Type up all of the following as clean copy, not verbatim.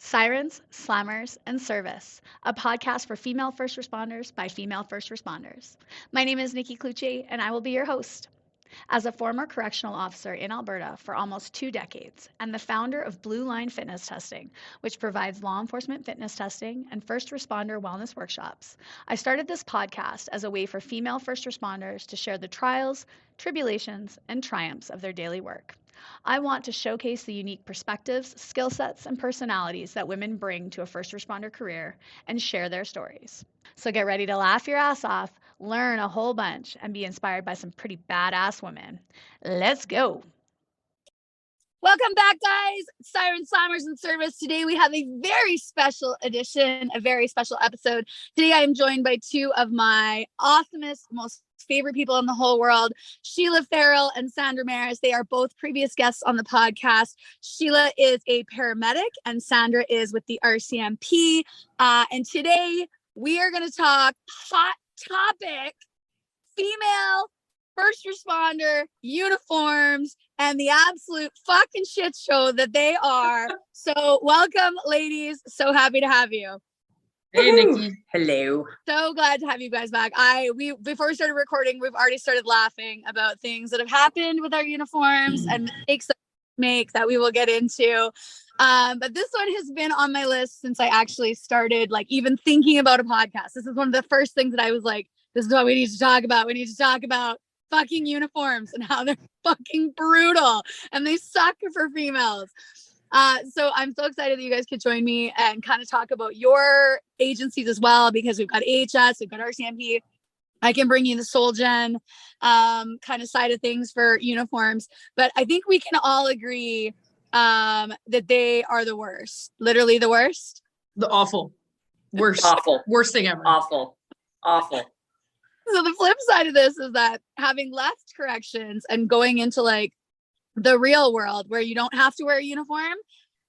Sirens, Slammers, and Service, a podcast for female first responders by female first responders. My name is Nikki Clucci, and I will be your host. As a former correctional officer in Alberta for almost 2 decades and the founder of Blue Line Fitness Testing, which provides law enforcement fitness testing and first responder wellness workshops, I started this podcast as a way for female first responders to share the trials, tribulations, and triumphs of their daily work. I want to showcase the unique perspectives, skill sets, and personalities that women bring to a first responder career and share their stories. So get ready to laugh your ass off, learn a whole bunch, and be inspired by some pretty badass women. Let's go. Welcome back, guys. Siren Slammers and Service. Today we have a very special edition, a very special episode. Today I am joined by two of my awesomest, most favorite people in the whole world, Sheila Farrell and Sandra. They are both previous guests on the podcast. Sheila is a paramedic and Sandra is with the RCMP. And today we are going to talk hot topic, female first responder uniforms and the absolute fucking shit show that they are. So welcome, ladies. So happy to have you. Hey, Nikki. Hello. So glad to have you guys back. Before we started recording, we've already started laughing about things that have happened with our uniforms and mistakes that we make that we will get into. But this one has been on my list since I actually started, like, even thinking about a podcast. This is one of the first things that I was like, this is what we need to talk about. We need to talk about fucking uniforms and how they're fucking brutal and they suck for females. So I'm so excited that you guys could join me and kind of talk about your agencies as well, because we've got AHS, we've got RCMP. I can bring you the Soul Gen kind of side of things for uniforms, but I think we can all agree that they are the worst, literally the worst. The awful, worst, worst thing ever. Awful. So the flip side of this is that having left corrections and going into like the real world where you don't have to wear a uniform,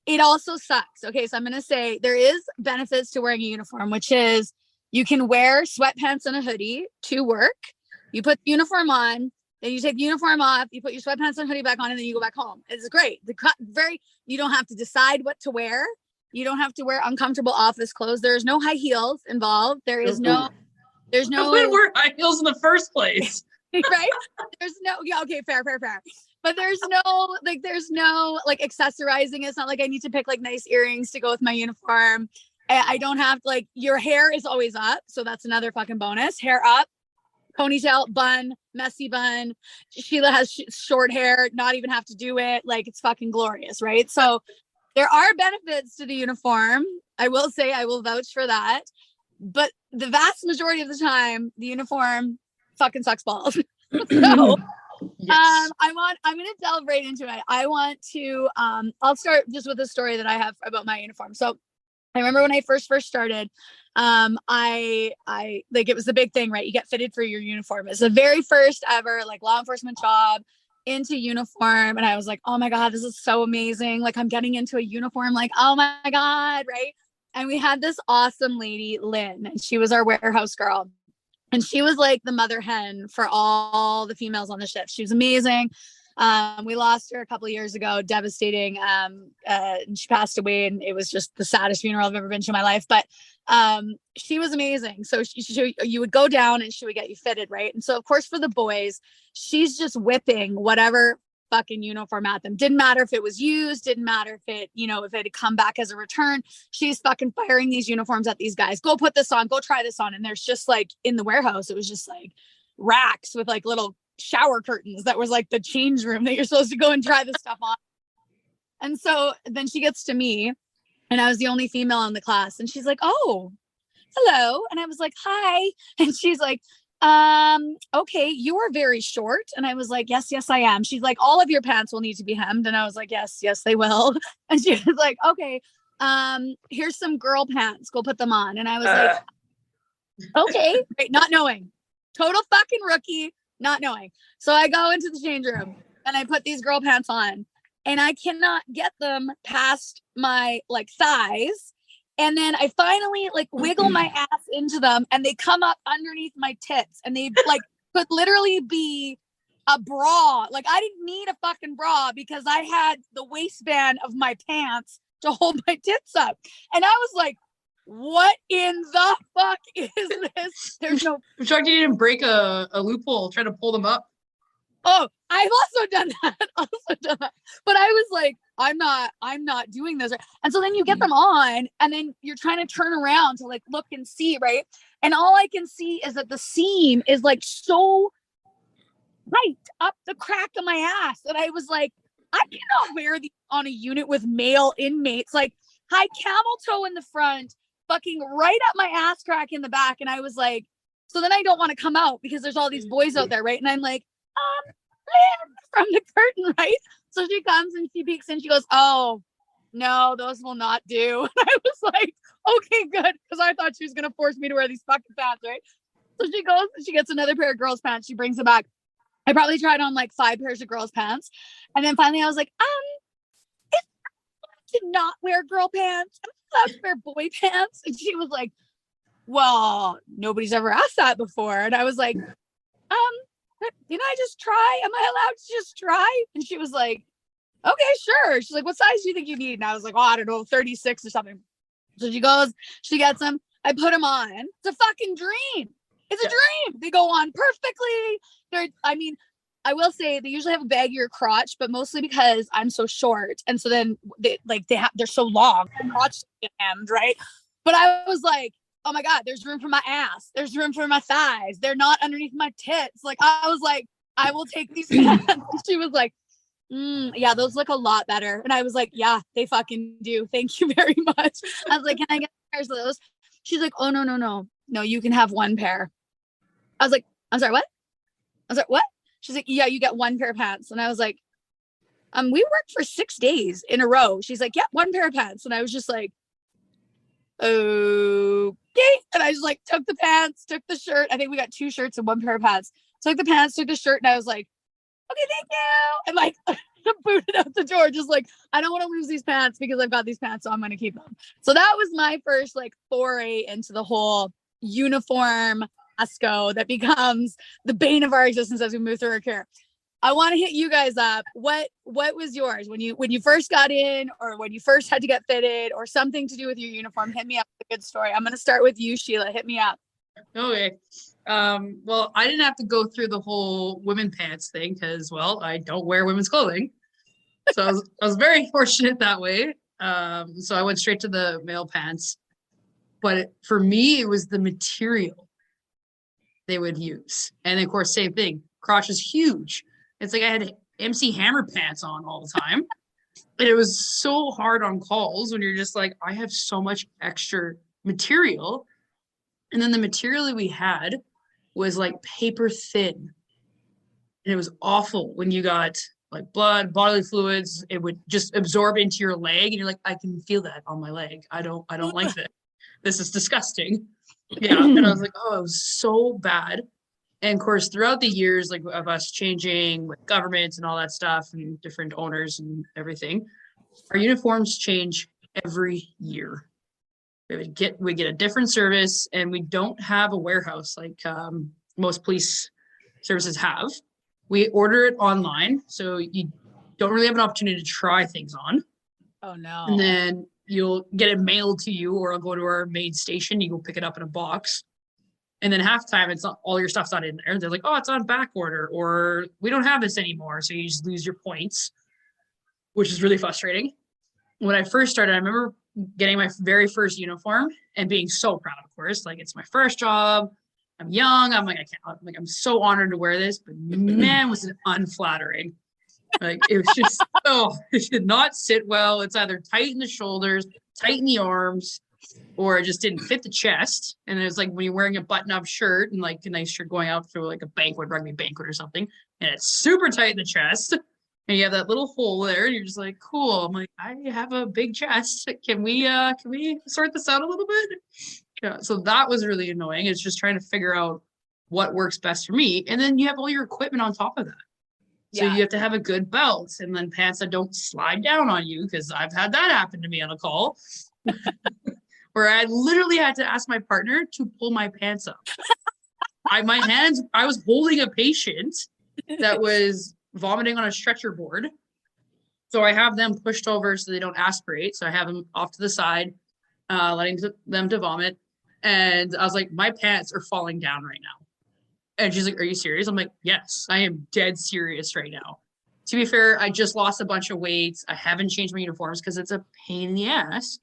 it also sucks. Okay, so I'm going to say there is benefits to wearing a uniform, which is you can wear sweatpants and a hoodie to work. You put the uniform on, then you take the uniform off, you put your sweatpants and hoodie back on, and then you go back home. It's great. You don't have to decide what to wear. You don't have to wear uncomfortable office clothes. There's no high heels involved. There's no I wouldn't wear high heels in the first place. Right? Okay, fair. But there's no accessorizing. It's not like I need to pick like nice earrings to go with my uniform. I don't have like, your hair is always up. So that's another fucking bonus. Hair up, ponytail, bun, messy bun. Sheila has short hair, not even have to do it. Like, it's fucking glorious, right? So there are benefits to the uniform. I will say, I will vouch for that. But the vast majority of the time, the uniform fucking sucks balls. So yes. I'm going to delve right into it. I want to, I'll start just with a story that I have about my uniform. So I remember when I first started, I like, it was the big thing, right? You get fitted for your uniform. It's the very first ever like law enforcement job into uniform. And I was like, oh my God, this is so amazing. Like, I'm getting into a uniform. Like, oh my God. Right. And we had this awesome lady, Lynn, and she was our warehouse girl. And she was like the mother hen for all the females on the shift. She was amazing. We lost her a couple of years ago, devastating. And she passed away, and it was just the saddest funeral I've ever been to in my life. But she was amazing. So you would go down and she would get you fitted, right? And so, of course, for the boys, she's just whipping whatever fucking uniform at them. Didn't matter if it was used, didn't matter if it had come back as a return. She's fucking firing these uniforms at these guys. Go put this on, go try this on. And there's just like, in the warehouse, it was just like racks with like little shower curtains that was like the change room that you're supposed to go and try this stuff on. And so then she gets to me, and I was the only female in the class, and she's like, oh, hello. And I was like, hi. And she's like, okay, you are very short. And I was like, yes, I am. She's like, all of your pants will need to be hemmed. And I was like, yes, they will. And she was like, okay, here's some girl pants, go put them on. And I was like, okay, right, not knowing, total fucking rookie, not knowing. So I go into the change room and I put these girl pants on, and I cannot get them past my like thighs. And then I finally like wiggle my ass into them, and they come up underneath my tits, and they like could literally be a bra. Like, I didn't need a fucking bra because I had the waistband of my pants to hold my tits up. And I was like, what in the fuck is this? There's no. I'm shocked you didn't break a loophole trying to pull them up. Oh, I've also done that. But I was like, I'm not doing this. And so then you get them on and then you're trying to turn around to like look and see, right? And all I can see is that the seam is like so tight up the crack of my ass. And I was like, I cannot wear these on a unit with male inmates. Like high camel toe in the front, fucking right up my ass crack in the back. And I was like, so then I don't want to come out because there's all these boys out there, right? And I'm like, from the curtain, right? So she comes and she peeks and she goes, oh, no, those will not do. And I was like, okay, good. Because I thought she was going to force me to wear these fucking pants, right? So she goes and she gets another pair of girls' pants. She brings it back. I probably tried on like 5 pairs of girls' pants. And then finally I was like, if I to not wear girl pants, I'm allowed to wear boy pants. And she was like, well, nobody's ever asked that before. And I was like, didn't I just try? Am I allowed to just try? And she was like, okay, sure. She's like, what size do you think you need? And I was like, oh, I don't know, 36 or something. So she goes, she gets them. I put them on. It's a fucking dream. It's a dream. They go on perfectly. I will say they usually have a baggier crotch, but mostly because I'm so short. And so then they're so long. My crotch is hemmed, right? But I was like, oh my God, there's room for my ass. There's room for my thighs. They're not underneath my tits. Like, I was like, I will take these pants. She was like, yeah, those look a lot better. And I was like, yeah, they fucking do. Thank you very much. I was like, can I get pairs of those? She's like, oh, no, you can have 1 pair. I was like, I'm sorry, what? I was like, what? She's like, yeah, you get 1 pair of pants. And I was like, we worked for 6 days in a row. She's like, yeah, 1 pair of pants. And I was just like, okay. And I just like took the pants, took the shirt. I think we got 2 shirts and 1 pair of pants. Took the pants, took the shirt, and I was like, okay, thank you. And like booted out the door, just like, I don't want to lose these pants because I've got these pants, so I'm gonna keep them. So that was my first like foray into the whole uniform fiasco that becomes the bane of our existence as we move through our career. I want to hit you guys up. What was yours when you first got in, or when you first had to get fitted, or something to do with your uniform? Hit me up with a good story. I'm going to start with you, Sheila. Hit me up. Okay. Well, I didn't have to go through the whole women pants thing because, well, I don't wear women's clothing. So I was very fortunate that way. So I went straight to the male pants. But for me, it was the material they would use. And of course, same thing. Crotch is huge. It's like I had MC Hammer pants on all the time. And it was so hard on calls when you're just like, I have so much extra material. And then the material that we had was like paper thin. And it was awful when you got like blood, bodily fluids. It would just absorb into your leg. And you're like, I can feel that on my leg. I don't like this. This is disgusting. Yeah. And I was like, oh, it was so bad. And of course, throughout the years, like of us changing with governments and all that stuff and different owners and everything, our uniforms change every year. We get a different service, and we don't have a warehouse like most police services have. We order it online, so you don't really have an opportunity to try things on. Oh no. And then you'll get it mailed to you, or I'll go to our main station. You go pick it up in a box. And then half time, it's not all your stuff's not in there. They're like, oh, it's on back order, or we don't have this anymore. So you just lose your points, which is really frustrating. When I first started, I remember getting my very first uniform and being so proud, of course. Like, it's my first job. I'm young. I'm like, I'm so honored to wear this, but man, was it unflattering. Like, it was just, it did not sit well. It's either tight in the shoulders, tight in the arms, or it just didn't fit the chest. And it was like when you're wearing a button-up shirt and like a nice shirt going out to like a banquet, rugby banquet or something, and it's super tight in the chest, and you have that little hole there, and you're just like, cool. I'm like, I have a big chest. Can we sort this out a little bit? Yeah. So that was really annoying. It's just trying to figure out what works best for me. And then you have all your equipment on top of that. So you have to have a good belt, and then pants that don't slide down on you, because I've had that happen to me on a call. Where I literally had to ask my partner to pull my pants up. I was holding a patient that was vomiting on a stretcher board. So I have them pushed over so they don't aspirate. So I have them off to the side, letting them to vomit. And I was like, my pants are falling down right now. And she's like, are you serious? I'm like, yes, I am dead serious right now. To be fair, I just lost a bunch of weight. I haven't changed my uniforms because it's a pain in the ass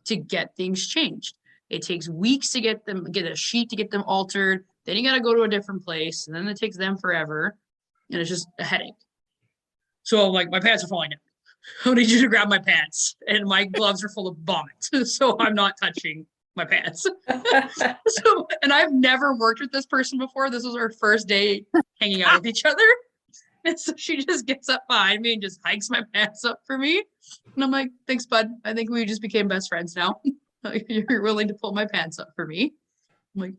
to get things changed. It takes weeks to get a sheet to get them altered. Then you got to go to a different place. And then it takes them forever. And it's just a headache. So I'm like, my pants are falling down. I need you to grab my pants. And my gloves are full of vomit. So I'm not touching my pants. And I've never worked with this person before. This was our first day hanging out with each other. And so she just gets up behind me and just hikes my pants up for me. And I'm like, thanks, bud. I think we just became best friends now. You're willing to pull my pants up for me. I'm like,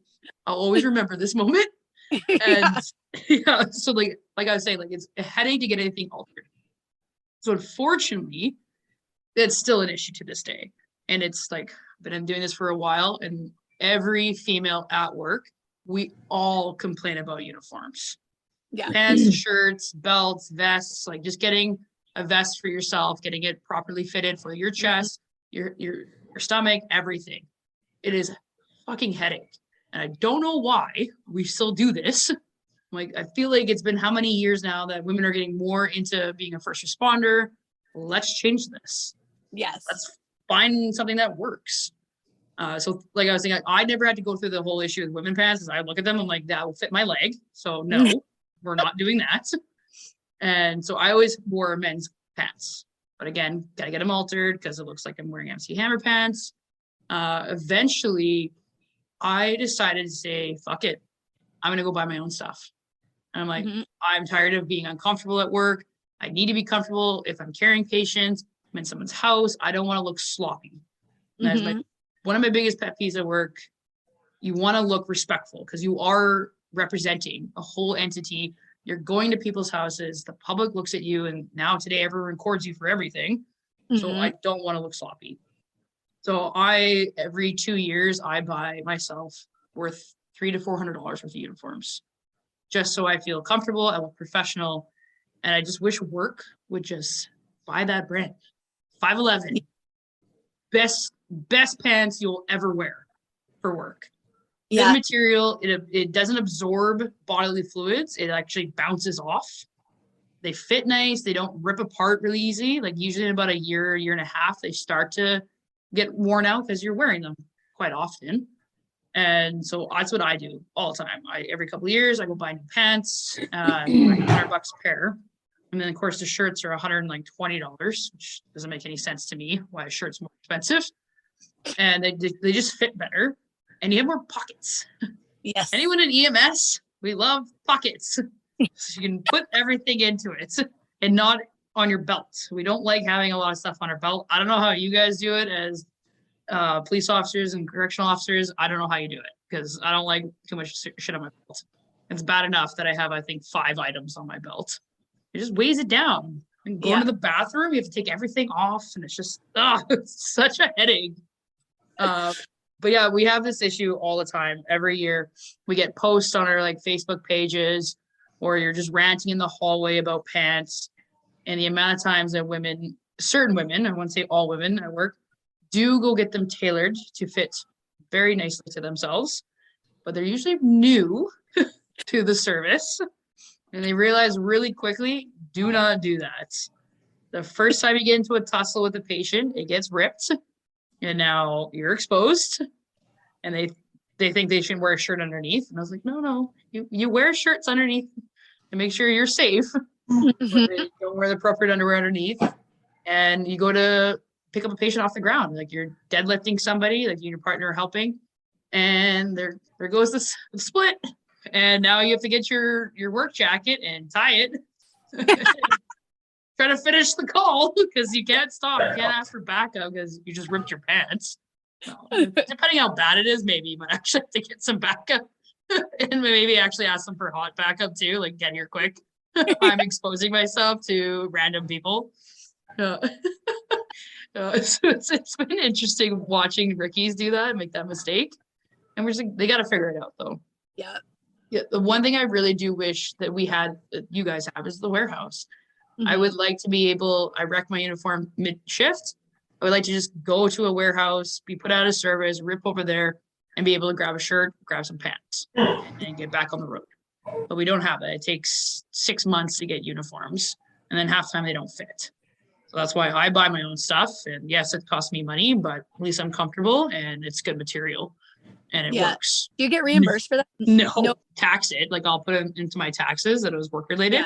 I'll always remember this moment. And yeah, so like I was saying, like it's a headache to get anything altered. So unfortunately, it's still an issue to this day. And it's like, I've been doing this for a while, and every female at work, we all complain about uniforms. Yeah. Pants, shirts, belts, vests, like just getting a vest for yourself, getting it properly fitted for your chest, your stomach, everything. It is fucking headache. And I don't know why we still do this. Like, I feel like it's been how many years now that women are getting more into being a first responder. Let's change this. Yes. Let's find something that works. So like I was saying, I never had to go through the whole issue with women pants. I look at them, I'm like, that will fit my leg. So no, we're not doing that. And so I always wore men's pants. But again, got to get them altered because it looks like I'm wearing MC Hammer pants. Eventually, I decided to say, fuck it. I'm going to go buy my own stuff. And I'm like, I'm tired of being uncomfortable at work. I need to be comfortable. If I'm carrying patients, I'm in someone's house, I don't want to look sloppy. And that's like one of my biggest pet peeves at work. You want to look respectful because you are representing a whole entity. You're going to people's houses. The public looks at you, and now today everyone records you for everything. So I don't want to look sloppy. So every 2 years, I buy myself worth $300 to $400 worth of uniforms, just so I feel comfortable. I look professional, and I just wish work would just buy that brand. 511, best pants you'll ever wear for work. Good material. It doesn't absorb bodily fluids. It actually bounces off. They fit nice. They don't rip apart really easy. Like usually in about a year and a half, they start to get worn out because you're wearing them quite often. And so that's what I do all the time. Every couple of years, I go buy new pants, $100 a pair. And then of course the shirts are $120, which doesn't make any sense to me why a shirt's more expensive. And they just fit better. And you have more pockets. Yes. Anyone in EMS, we love pockets. So you can put everything into it and not on your belt. We don't like having a lot of stuff on our belt. I don't know how you guys do it as police officers and correctional officers. I don't know how you do it because I don't like too much shit on my belt. It's bad enough that I have, I think, 5 items on my belt. It just weighs it down. And going to the bathroom, you have to take everything off, and it's just it's such a headache. But yeah, we have this issue all the time. Every year we get posts on our Facebook pages, or you're just ranting in the hallway about pants. And the amount of times that certain women, I wouldn't say all women at work, do go get them tailored to fit very nicely to themselves. But they're usually new to the service. And they realize really quickly, do not do that. The first time you get into a tussle with a patient, it gets ripped. And now you're exposed, and they think they should wear a shirt underneath. And I was like, no, you wear shirts underneath and make sure you're safe. But you don't wear the appropriate underwear underneath. And you go to pick up a patient off the ground, like you're deadlifting somebody, like you and your partner are helping, and there goes the split. And now you have to get your work jacket and tie it. Try to finish the call because you can't stop. You can't ask for backup because you just ripped your pants. Depending how bad it is, maybe you might actually have to get some backup and maybe actually ask them for hot backup too, like get here quick. I'm exposing myself to random people. So it's been interesting watching rookies do that and make that mistake. And we're just like, they got to figure it out though. Yeah. The one thing I really do wish that we had, that you guys have, is the warehouse. I would like to be able, I wreck my uniform mid-shift. I would like to just go to a warehouse, be put out of service, rip over there, and be able to grab a shirt, grab some pants, and get back on the road. But we don't have that. It takes 6 months to get uniforms, and then half the time they don't fit. So that's why I buy my own stuff. And yes, it costs me money, but at least I'm comfortable and it's good material and it works. Do you get reimbursed for that? No, tax it. Like I'll put it into my taxes that it was work related,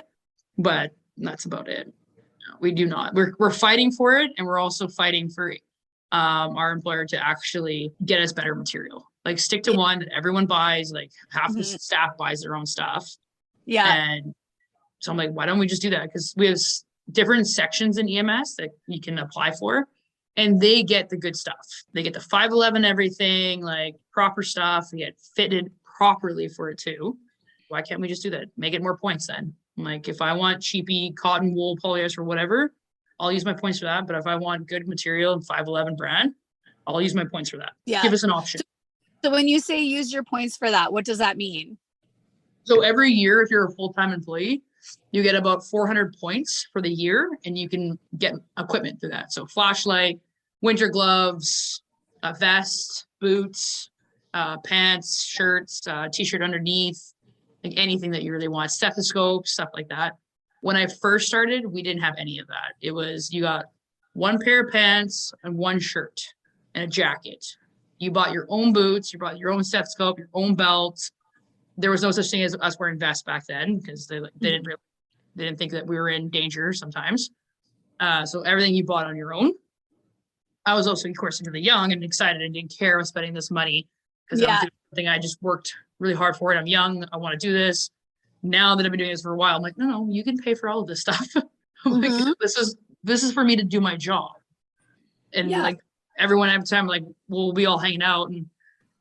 but that's about it. No, we do not. We're fighting for it, and we're also fighting for our employer to actually get us better material. Like stick to one that everyone buys. Like half the staff buys their own stuff. Yeah. And so I'm like, why don't we just do that? Because we have different sections in EMS that you can apply for, and they get the good stuff. They get the 511 everything, like proper stuff. They get fitted properly for it too. Why can't we just do that? Make it more points then. Like if I want cheapy cotton, wool, polyester, whatever, I'll use my points for that. But if I want good material and 511 brand, I'll use my points for that. Yeah. Give us an option. So when you say use your points for that, what does that mean? So every year, if you're a full-time employee, you get about 400 points for the year, and you can get equipment through that. So flashlight, winter gloves, a vest, boots, pants, shirts, t-shirt underneath, like anything that you really want, stethoscope, stuff like that. When I first started, we didn't have any of that. It was, you got one pair of pants and one shirt and a jacket. You bought your own boots, you brought your own stethoscope, your own belt. There was no such thing as us wearing vests back then because they didn't think that we were in danger sometimes. So everything you bought on your own. I was also, of course, really young and excited and didn't care about spending this money because I'm doing something I just worked really hard for it. I'm young. I want to do this. Now that I've been doing this for a while, I'm like, no, you can pay for all of this stuff. I'm like, this is for me to do my job. And like everyone every time, like, we'll be all hanging out and,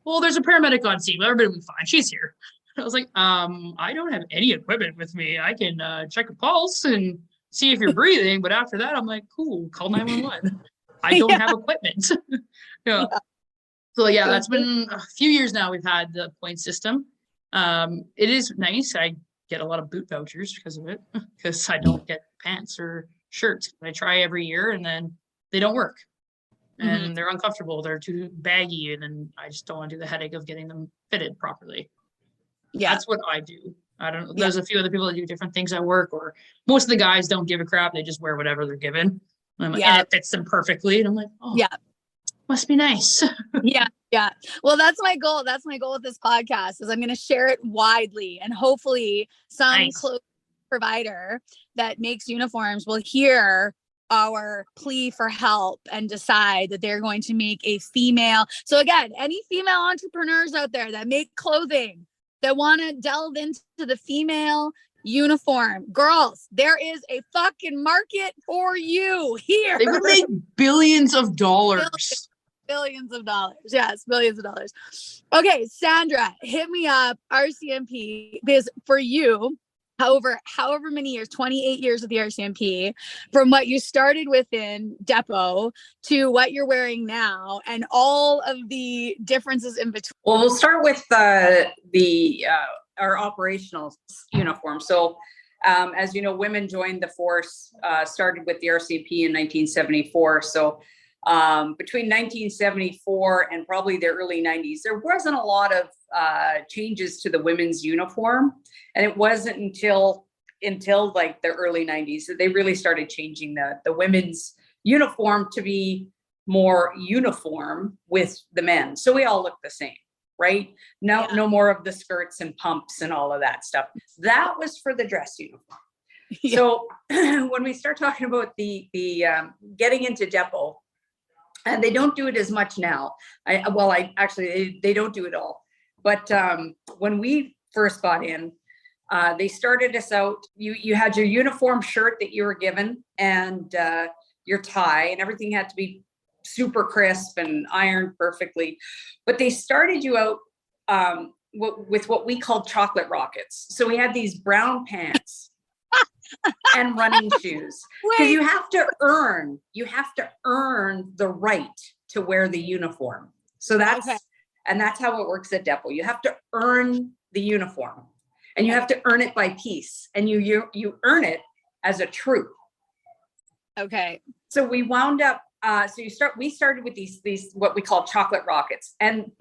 well, there's a paramedic on scene, but everybody will be fine. She's here. I was like, I don't have any equipment with me. I can check a pulse and see if you're breathing. But after that, I'm like, cool, call 911. I don't have equipment. So that's been a few years now. We've had the point system. It is nice. I get a lot of boot vouchers because of it, because I don't get pants or shirts. I try every year and then they don't work. And they're uncomfortable. They're too baggy, and then I just don't want to do the headache of getting them fitted properly. Yeah, that's what I do. I don't know. There's a few other people that do different things at work, or most of the guys don't give a crap. They just wear whatever they're given. And I'm like, and it fits them perfectly. And I'm like, oh, must be nice. Yeah. Well, that's my goal. That's my goal with this podcast is I'm going to share it widely, and hopefully some clothes provider that makes uniforms will hear our plea for help and decide that they're going to make a female. So again, any female entrepreneurs out there that make clothing that want to delve into the female uniform, girls, there is a fucking market for you here. They would make billions of dollars. Billions of dollars. Yes, billions of dollars. Okay, Sandra, hit me up, RCMP, because for you, however many years, 28 years with the RCMP, from what you started within Depot to what you're wearing now and all of the differences in between. Well, we'll start with our operational uniform. So as you know, women joined the force, started with the RCMP in 1974. So between 1974 and probably the early 90s, there wasn't a lot of changes to the women's uniform. And it wasn't until like the early 90s that they really started changing the women's uniform to be more uniform with the men. So we all look the same, right? No more of the skirts and pumps and all of that stuff. That was for the dress uniform. Yeah. So when we start talking about the getting into Depot, and they don't do it as much now. They don't do it all. But when we first got in, they started us out. You had your uniform shirt that you were given, and your tie, and everything had to be super crisp and ironed perfectly. But they started you out with what we called chocolate rockets. So we had these brown pants and running shoes, because you have to earn the right to wear the uniform. So that's how it works at Depot. You have to earn the uniform, and you have to earn it by piece, and you earn it as a troop. Okay. So we wound up, we started with these, what we call chocolate rockets. And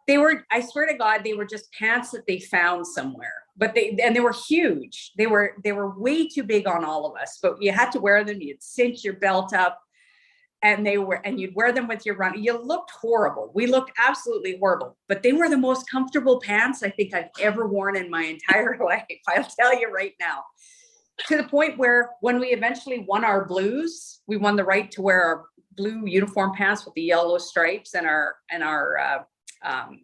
they were, I swear to God, they were just pants that they found somewhere, but they were huge. They were way too big on all of us, but you had to wear them. You'd cinch your belt up and you'd wear them with your run. You looked horrible. We looked absolutely horrible, but they were the most comfortable pants I think I've ever worn in my entire life. I'll tell you right now. To the point where when we eventually won our blues, we won the right to wear our blue uniform pants with the yellow stripes and our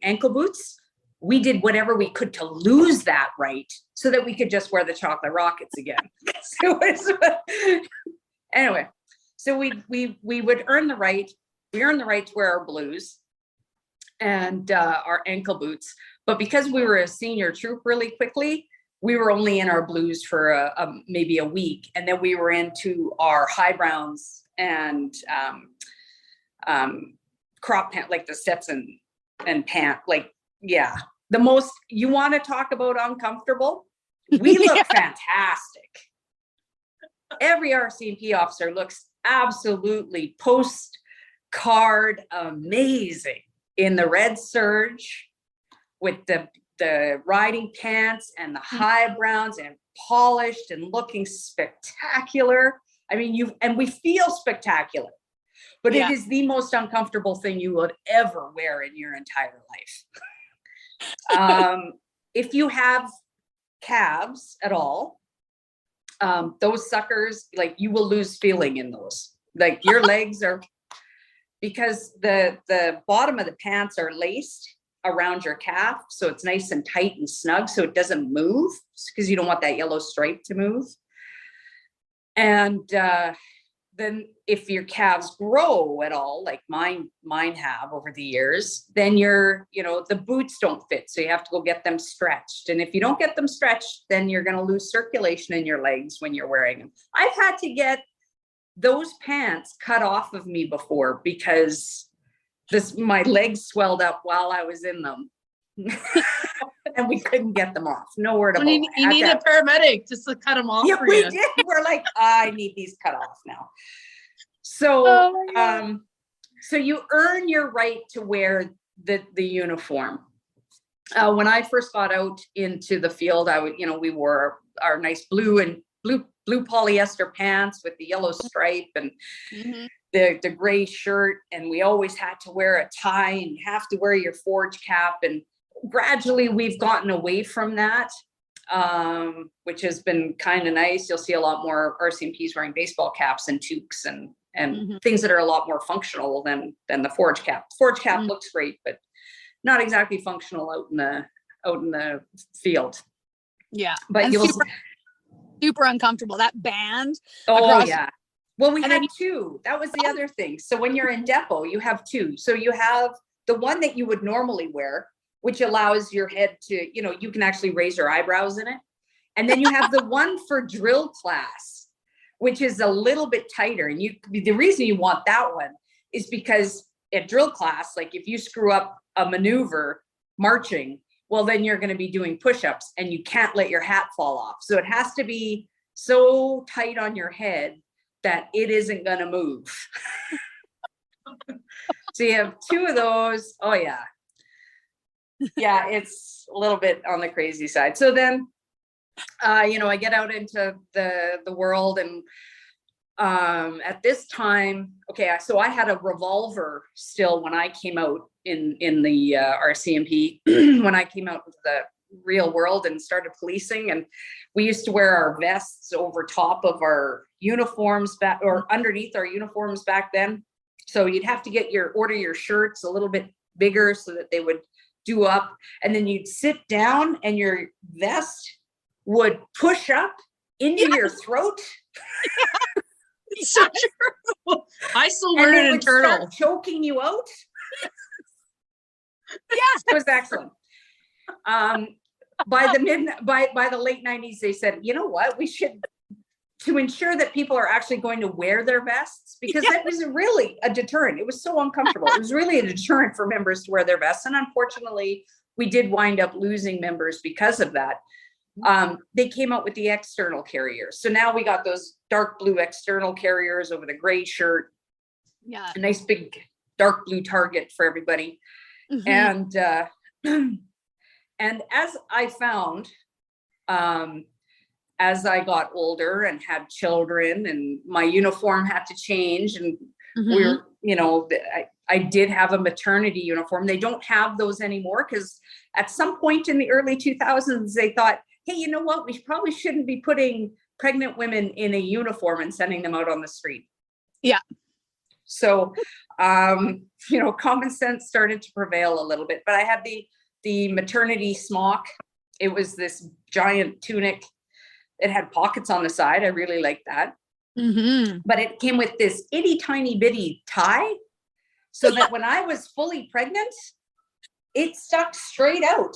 ankle boots. We did whatever we could to lose that right so that we could just wear the chocolate rockets again. Anyway, so we would earn the right. We earned the right to wear our blues and our ankle boots. But because we were a senior troop really quickly, we were only in our blues for maybe a week. And then we were into our high browns and crop pant, like the Stetson and pant, like, yeah. The most, you want to talk about uncomfortable? We look fantastic. Every RCMP officer looks absolutely postcard amazing in the red serge with the riding pants and the high browns and polished and looking spectacular. I mean, and we feel spectacular, but it is the most uncomfortable thing you would ever wear in your entire life. If you have calves at all, those suckers, like, you will lose feeling in those. Like, your legs are, because the bottom of the pants are laced around your calf, so it's nice and tight and snug, so it doesn't move, because you don't want that yellow stripe to move. And then if your calves grow at all, like mine have over the years, then the boots don't fit, so you have to go get them stretched. And if you don't get them stretched, then you're going to lose circulation in your legs when you're wearing them. I've had to get those pants cut off of me before because my legs swelled up while I was in them. And we couldn't get them off. No word about it. You need a paramedic just to cut them off. Yeah, for we you. did. We're like, I need these cut off now. So, so you earn your right to wear the uniform. When I first got out into the field, we wore our nice blue polyester pants with the yellow stripe and the gray shirt. And we always had to wear a tie, and you have to wear your forge cap. And gradually we've gotten away from that, which has been kind of nice. You'll see a lot more RCMPs wearing baseball caps and toques and things that are a lot more functional than the forge cap. Forge cap looks great, but not exactly functional out in the field. Yeah. But and you'll super uncomfortable. That band. Oh yeah. Well, we had then two. That was the other thing. So when you're in depot, you have two. So you have the one that you would normally wear, which allows your head to, you can actually raise your eyebrows in it. And then you have the one for drill class, which is a little bit tighter. And the reason you want that one is because at drill class, like, if you screw up a maneuver marching, well, then you're going to be doing push-ups and you can't let your hat fall off. So it has to be so tight on your head that it isn't going to move. So you have two of those. Oh yeah. Yeah, it's a little bit on the crazy side. So then, I get out into the world, and at this time, so I had a revolver still when I came out in the RCMP, when I came out into the real world and started policing. And we used to wear our vests over top of our uniforms or underneath our uniforms back then. So you'd have to order your shirts a little bit bigger so that they would do up, and then you'd sit down and your vest would push up into your throat. It's so true. I still wear it in turtle. Choking you out. Yes, it was excellent. By the late 90s, they said, you know what, we should, to ensure that people are actually going to wear their vests, because that was really a deterrent. It was so uncomfortable. It was really a deterrent for members to wear their vests. And unfortunately, we did wind up losing members because of that. They came out with the external carriers. So now we got those dark blue external carriers over the gray shirt. Yeah. A nice big dark blue target for everybody. Mhm. And as I found, as I got older and had children and my uniform had to change, and we Mhm. were, I did have a maternity uniform. They don't have those anymore because at some point in the early 2000s, they thought, hey, you know what? We probably shouldn't be putting pregnant women in a uniform and sending them out on the street. Yeah. So, common sense started to prevail a little bit, but I had the maternity smock. It was this giant tunic. It had pockets on the side. I really liked that. Mhm. But it came with this itty tiny bitty tie, so that when I was fully pregnant, it stuck straight out.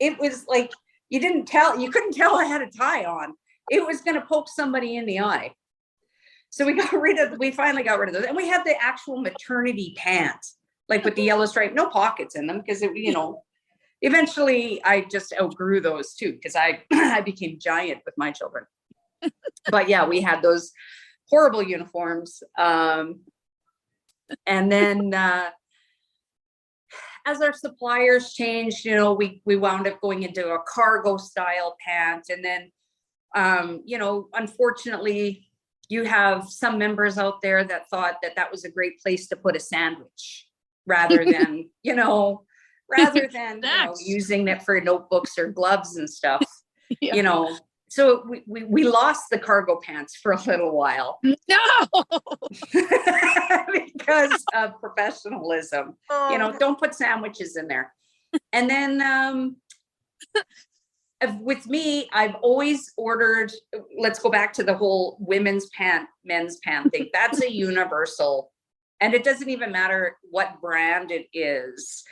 It was like, you couldn't tell I had a tie on. It was going to poke somebody in the eye. So we finally got rid of those. And we had the actual maternity pants, like with the yellow stripe, no pockets in them, because eventually I just outgrew those too, because I became giant with my children. But yeah, we had those horrible uniforms. And then as our suppliers changed, we wound up going into a cargo style pant. And then, unfortunately, you have some members out there that thought that was a great place to put a sandwich rather than, using it for notebooks or gloves and stuff, Yeah. So we lost the cargo pants for a little while. No. Because of professionalism. Don't put sandwiches in there. And then with me, I've always ordered, let's go back to the whole women's pant, men's pant thing. That's a universal. And it doesn't even matter what brand it is.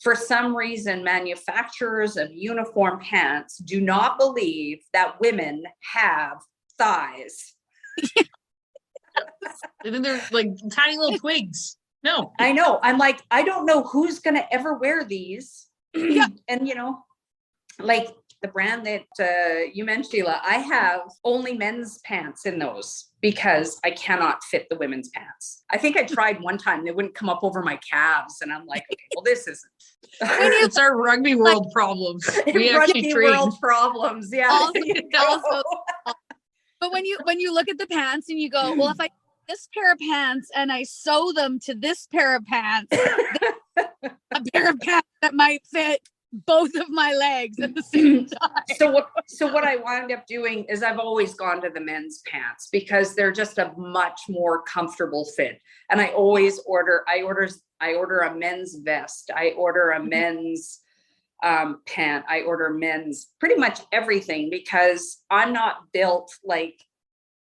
For some reason, manufacturers of uniform pants do not believe that women have thighs. And then they're like tiny little twigs. No. I know. I'm like, I don't know who's going to ever wear these. Yeah. And, like the brand that you mentioned, Sheila, I have only men's pants in those because I cannot fit the women's pants. I think I tried one time. They wouldn't come up over my calves. And I'm like, okay, well, this isn't. It's our rugby world problems. We actually train. World problems. Yeah. Also, but when you look at the pants and you go, well, if I this pair of pants and I sew them to this pair of pants, a pair of pants that might fit both of my legs at the same time. So what I wound up doing is I've always gone to the men's pants because they're just a much more comfortable fit. And I always order a men's vest. I order a men's pant. I order men's pretty much everything because I'm not built like,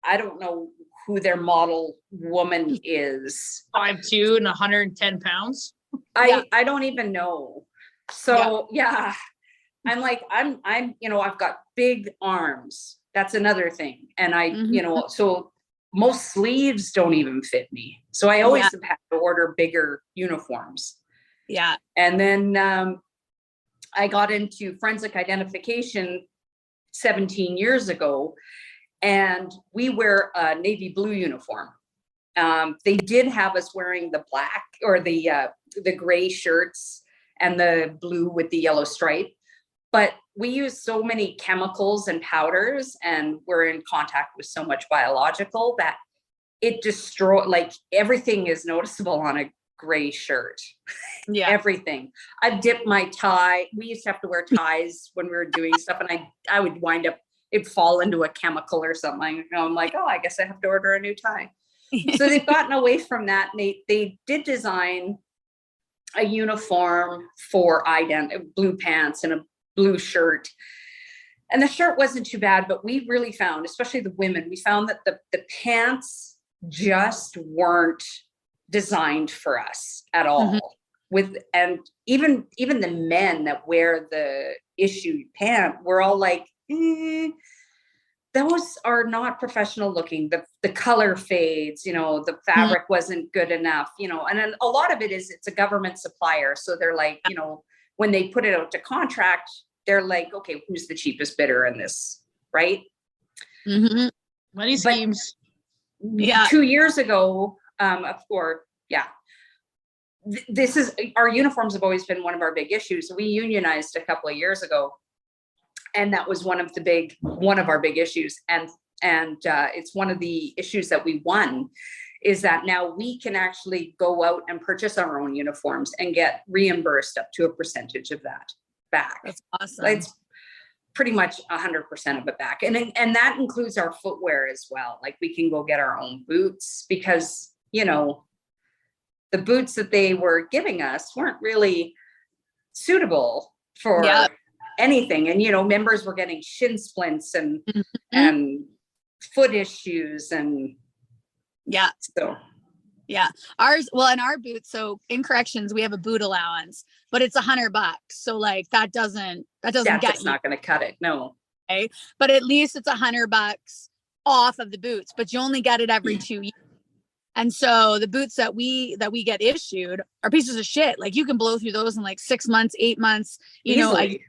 I don't know who their model woman is. 5'2" and 110 pounds. I don't even know. So yeah, I'm like, I've got big arms. That's another thing. And so most sleeves don't even fit me. So I always have had to order bigger uniforms. Yeah. And then I got into forensic identification 17 years ago, and we wear a navy blue uniform. They did have us wearing the black or the gray shirts and the blue with the yellow stripe. But we use so many chemicals and powders, and we're in contact with so much biological that it like everything is noticeable on a gray shirt. Yeah. Everything. I've dipped my tie. We used to have to wear ties when we were doing stuff, and I would wind up, it'd fall into a chemical or something. I'm like, oh, I guess I have to order a new tie. So they've gotten away from that. And they did design a uniform for blue pants and a blue shirt. And the shirt wasn't too bad, but we really found, especially the women, we found that the pants just weren't designed for us at all. And even the men that wear the issued pant, we're all like, those are not professional looking. The color fades, the fabric wasn't good enough, and then a lot of it is it's a government supplier. So they're like, when they put it out to contract, they're like, okay, who's the cheapest bidder in this, right? Mm-hmm. Money schemes. Yeah. 2 years ago, this is, our uniforms have always been one of our big issues. We unionized a couple of years ago, and that was one of our big issues. And it's one of the issues that we won, is that now we can actually go out and purchase our own uniforms and get reimbursed up to a percentage of that back. That's awesome. It's pretty much 100% of it back. And that includes our footwear as well. Like, we can go get our own boots, because, you know, the boots that they were giving us weren't really suitable for anything. And, you know, members were getting shin splints and, and foot issues. And so, ours, well, in our boots, so in corrections, we have a boot allowance, but it's $100. So like, that doesn't that's not going to cut it. No. Okay. But at least it's $100 off of the boots, but you only get it every 2 years. And so the boots that we get issued are pieces of shit. Like, you can blow through those in like 6 months, 8 months, you know, like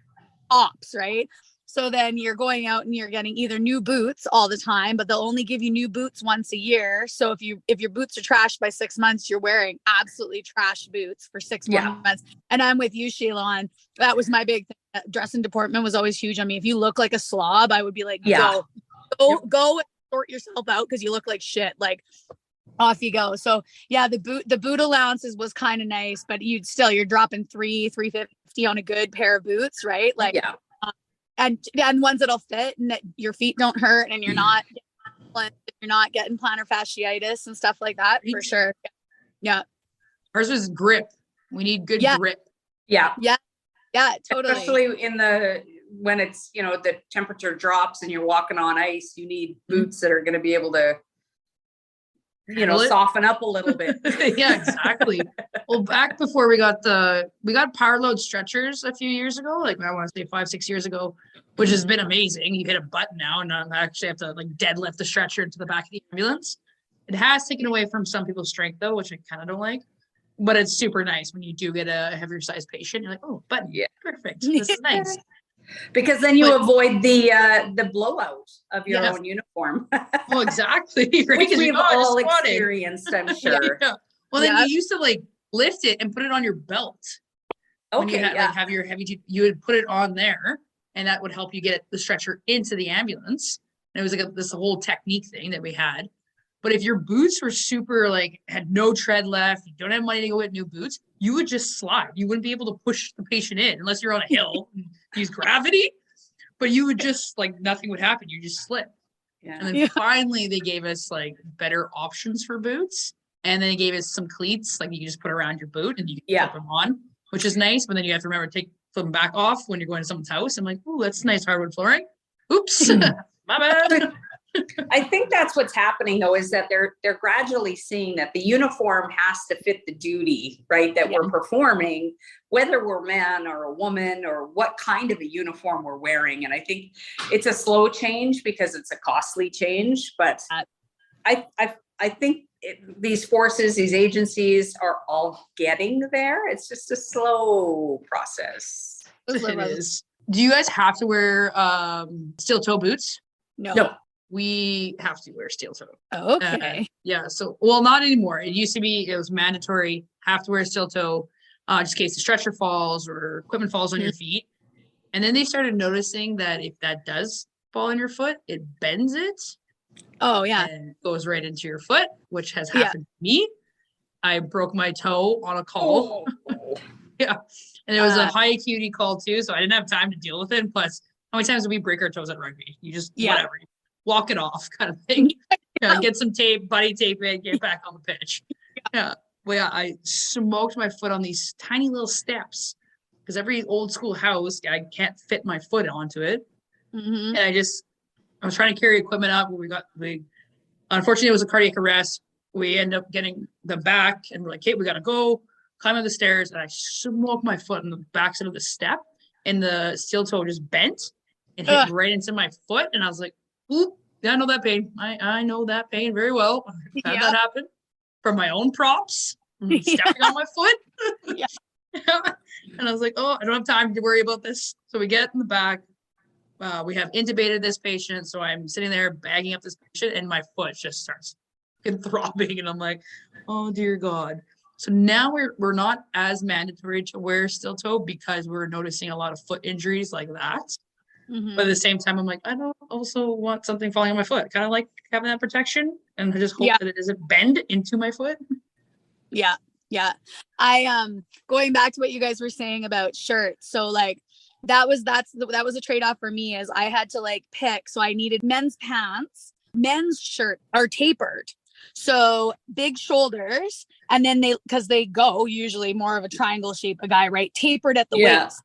ops, right? So then you're going out and you're getting either new boots all the time, but they'll only give you new boots once a year. So if your boots are trashed by 6 months, you're wearing absolutely trash boots for 6 more months. And I'm with you, Sheila, on that was my big thing. Dressing department was always huge on me. If you look like a slob, I would be like, go and sort yourself out, because you look like shit. Like, off you go. So yeah, the boot allowances was kind of nice, but you're dropping $350 on a good pair of boots, right? Like, and ones that'll fit and that your feet don't hurt, and you're not getting plantar fasciitis and stuff like that, for sure. Yeah. Ours was grip. We need good grip. Yeah, totally. Especially when it's, you know, the temperature drops and you're walking on ice, you need boots that are going to be able to, you know, soften up a little bit. Yeah, exactly. Well, back before we got power load stretchers a few years ago, like I want to say 5-6 years ago, which has been amazing. You hit a button now and not actually have to like deadlift the stretcher into the back of the ambulance. It has taken away from some people's strength though, which I kind of don't like, but it's super nice when you do get a heavier sized patient. You're like, oh, button, perfect. This is nice. Because then you avoid the blowout of your own uniform. Well, exactly. Right? Which we've all experienced, I'm sure. Well, then you used to like lift it and put it on your belt. Okay. When you had, like, have your heavy, you would put it on there, and that would help you get the stretcher into the ambulance. And it was like this whole technique thing that we had. But if your boots were super, like, had no tread left, you don't have money to go get new boots, you would just slide. You wouldn't be able to push the patient in unless you're on a hill and use gravity. But you would just, like, nothing would happen. You just slip. Yeah. And then finally they gave us, like, better options for boots. And then they gave us some cleats, like, you just put around your boot and you can flip them on, which is nice. But then you have to remember to flip them back off when you're going to someone's house. I'm like, ooh, that's nice hardwood flooring. Oops, my bad. I think that's what's happening though, is that they're gradually seeing that the uniform has to fit the duty, right, that we're performing, whether we're man or a woman or what kind of a uniform we're wearing. And I think it's a slow change because it's a costly change, but I think these forces, these agencies are all getting there. It's just a slow process. It is. Do you guys have to wear steel toe boots? No. We have to wear steel toe. Oh, okay. So, well, not anymore. It used to be, it was mandatory, have to wear steel toe, just in case the stretcher falls or equipment falls on your feet. And then they started noticing that if that does fall on your foot, it bends it. Oh, yeah. And goes right into your foot, which has happened to me. I broke my toe on a call. And it was a high acuity call too, so I didn't have time to deal with it. Plus, how many times do we break our toes at rugby? You just, whatever. Walk it off kind of thing. Get some tape, buddy tape it, get back on the pitch. I smoked my foot on these tiny little steps because every old school house, I can't fit my foot onto it. And I was trying to carry equipment up. Unfortunately, it was a cardiac arrest. We end up getting the back and we're like, hey, we got to go climb up the stairs. And I smoked my foot on the backside of the step and the steel toe just bent and hit right into my foot. And I was like, oop, yeah, I know that pain. I know that pain very well. I've had that happen from my own props, stepping on my foot. And I was like, oh, I don't have time to worry about this. So we get in the back. We have intubated this patient. So I'm sitting there bagging up this patient and my foot just starts throbbing. And I'm like, oh, dear God. So now we're not as mandatory to wear steel toe because we're noticing a lot of foot injuries like that. But at the same time, I'm like, I don't also want something falling on my foot. Kind of like having that protection, and I just hope that it doesn't bend into my foot. Yeah. Yeah. I going back to what you guys were saying about shirts. So like that was a trade-off for me, as I had to like pick. So I needed men's pants. Men's shirts are tapered. So big shoulders, and then because they go usually more of a triangle shape, a guy, right? Tapered at the waist.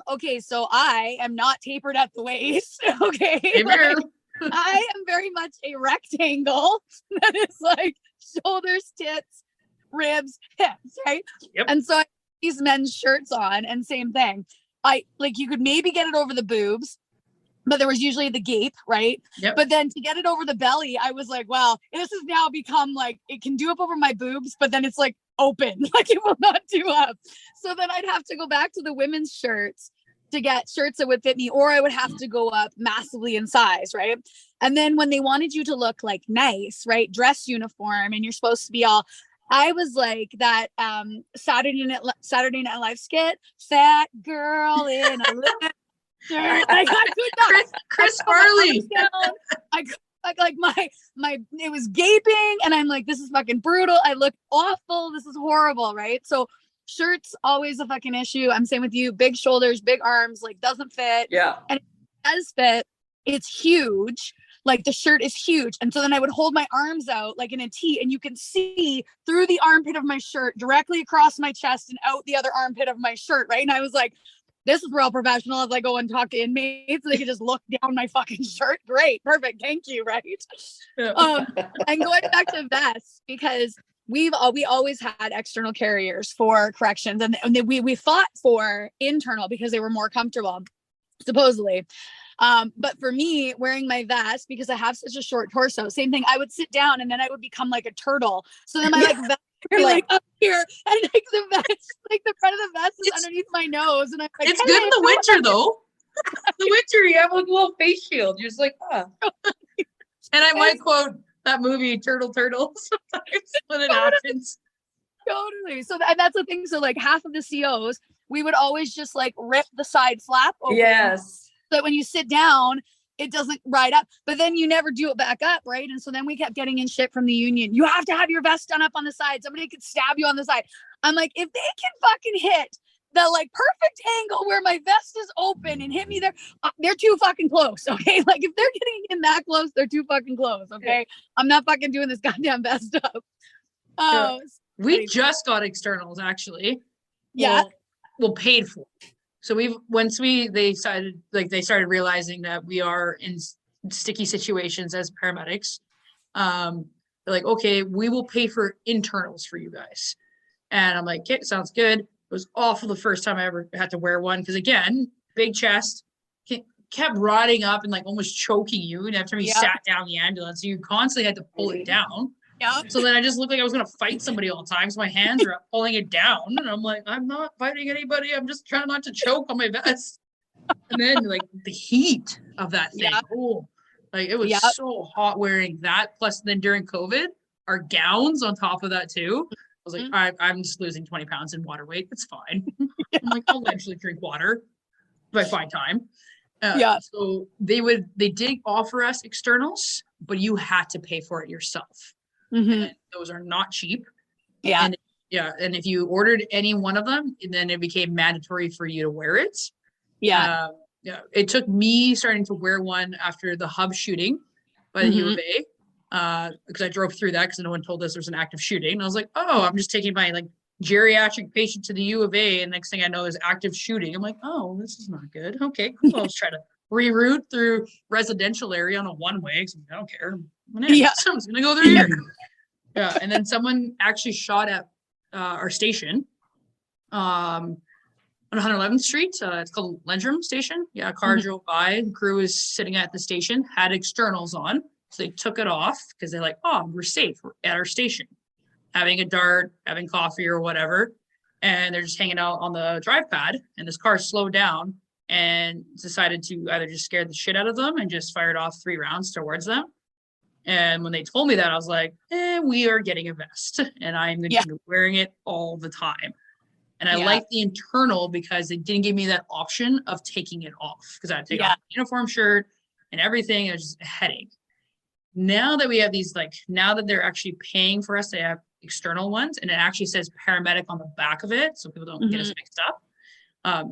Okay, so I am not tapered at the waist. Okay. Like, I am very much a rectangle that is like shoulders, tits, ribs, hips, right? Yep. And so I have these men's shirts on, and same thing. I like, you could maybe get it over the boobs, but there was usually the gape, right? Yep. But then to get it over the belly, I was like, well, this has now become like, it can do up over my boobs, but then it's like open, like it will not do up. So then I'd have to go back to the women's shirts to get shirts that would fit me, or I would have to go up massively in size, right? And then when they wanted you to look like nice, right, dress uniform, and you're supposed to be all, I was like that Saturday Night Live skit, fat girl in a little like I could not. Chris Farley. I like my it was gaping, and I'm like, this is fucking brutal. I look awful. This is horrible, right? So shirts always a fucking issue. I'm saying with you, big shoulders, big arms, like doesn't fit. Yeah. And it does fit. It's huge. Like the shirt is huge. And so then I would hold my arms out like in a T, and you can see through the armpit of my shirt directly across my chest and out the other armpit of my shirt, right? And I was like, this is real professional as I go and talk to inmates. They can just look down my fucking shirt. Great. Perfect. Thank you. Right. Yeah. And going back to vests, because we always had external carriers for corrections, and we fought for internal because they were more comfortable, supposedly. But for me, wearing my vest, because I have such a short torso, same thing, I would sit down and then I would become like a turtle. So then my like vest would, like up here, and like the vest, like the front of the vest is underneath my nose, and I'm like, it's good in the winter though. The winter, you have like a little face shield. You're just like, ah. And I might quote that movie Turtle sometimes when it happens. Totally. So and that's the thing. So like half of the COs, we would always just like rip the side flap open. Yes. So that when you sit down, it doesn't ride up, but then you never do it back up, right? And so then we kept getting in shit from the union. You have to have your vest done up on the side. Somebody could stab you on the side. I'm like, if they can fucking hit the like perfect angle where my vest is open and hit me there, they're too fucking close. Okay. Like if they're getting in that close, they're too fucking close. Okay. I'm not fucking doing this goddamn vest up. Oh, we just got externals actually. Yeah. Well, paid for. So they started realizing that we are in sticky situations as paramedics. They're like, okay, we will pay for internals for you guys. And I'm like, okay, sounds good. It was awful the first time I ever had to wear one. Cause again, big chest kept rotting up and like almost choking you. And every time you sat down the ambulance, so you constantly had to pull it down. Yeah. So then I just looked like I was going to fight somebody all the time. So my hands are up pulling it down. And I'm like, I'm not fighting anybody. I'm just trying not to choke on my vest. And then like the heat of that thing. Yeah. Oh, like it was so hot wearing that. Plus then during COVID, our gowns on top of that too. I was like, I'm just losing 20 pounds in water weight. It's fine. I'm like, I'll eventually drink water if I find time. So they did offer us externals, but you had to pay for it yourself. And those are not cheap. Yeah. And if you ordered any one of them, then it became mandatory for you to wear it. Yeah. It took me starting to wear one after the hub shooting by the U of A, because I drove through that because no one told us there's an active shooting. And I was like, oh, I'm just taking my like geriatric patient to the U of A, and next thing I know is active shooting. I'm like, oh, this is not good. Okay, cool. I'll try to reroute through residential area on a one-way because I don't care. Someone's gonna go through here. And then someone actually shot at our station on 111th Street. It's called Lendrum Station. A car drove by. The crew was sitting at the station, had externals on, so they took it off because they're like, oh, we're safe. We're at our station, having a dart, having coffee or whatever. and they're just hanging out on the drive pad, and this car slowed down and decided to either just scare the shit out of them and just fired off 3 rounds towards them. And when they told me that, I was like, we are getting a vest, and I'm going to be wearing it all the time. And I like the internal because it didn't give me that option of taking it off, because I had to take off the uniform shirt and everything. It was just a headache. Now that we have these, like, now that they're actually paying for us to have external ones, and it actually says paramedic on the back of it, so people don't get us mixed up.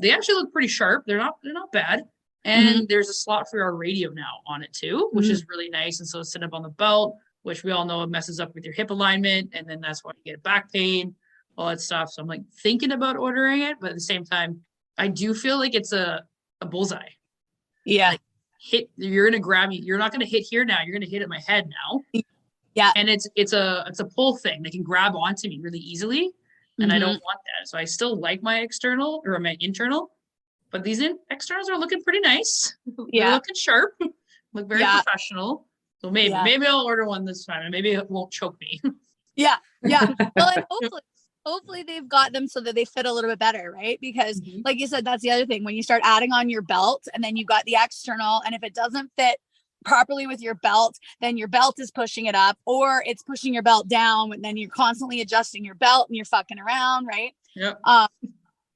They actually look pretty sharp. They're not bad. And there's a slot for our radio now on it too, which is really nice. And so it's set up on the belt, which we all know it messes up with your hip alignment, and then that's why you get back pain, all that stuff. So I'm like thinking about ordering it, but at the same time, I do feel like it's a bullseye. Yeah. Like, you're gonna grab me. You're not gonna hit here now. You're gonna hit at my head now. Yeah. And it's a pull thing. They can grab onto me really easily, and I don't want that. So I still like my external or my internal, but these externals are looking pretry nice. They're looking sharp. Look very professional. So maybe I'll order one this time, and maybe it won't choke me. Yeah. Well, and hopefully they've got them so that they fit a little bit better, right? Because like you said, that's the other thing. When you start adding on your belt, and then you got the external, and if it doesn't fit properly with your belt, then your belt is pushing it up, or it's pushing your belt down, and then you're constantly adjusting your belt and you're fucking around, right? Yep.